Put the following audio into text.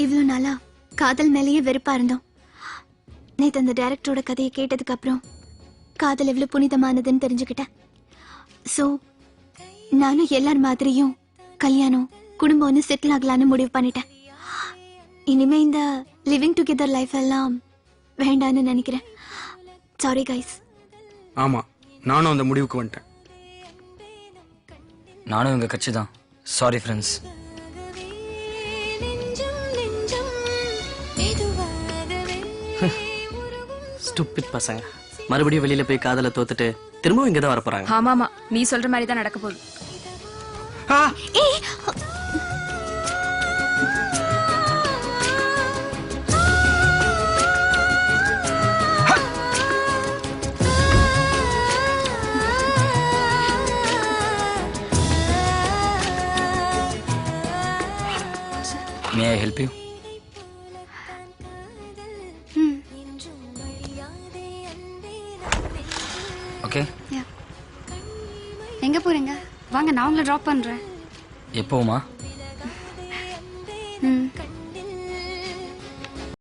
இவ்வளவு நாளா காதல் மேலேயே வெறுப்பா இருந்தோம். நேத்து அந்த டைரக்டரோட கதையை கேட்டதுக்கு அப்புறம் காதல் எவ்வளவு புனிதமானதுன்னு தெரிஞ்சுக்கிட்டேன். சோ நானும் எல்லார் மாதிரியும் கல்யாணம் குடும்பம்னு செட்டில் ஆகலான்னு முடிவு பண்ணிட்டேன். இனிமே இந்த லிவிங் டுகெதர் லைஃப் எல்லாம் வேண்டான்னு நினைக்கிறேன். Sorry guys. ஆமா, நானும் அந்த முடிவுக்கு வந்துட்டேன். நானும் இவங்க கட்சி தான். Sorry friends. ஸ்டூபிட் பசங்க மறுபடியும் வெளியில போய் காதல தோத்துட்டு திரும்பவும் இங்க தான் வர போறாங்க. ஆமாமா, நீ சொல்ற மாதிரி தான் நடக்க போகுது. May I help you? Okay. எங்க போறீங்க? வாங்க நான் உங்களை டிராப் பண்றேன். எப்போமா?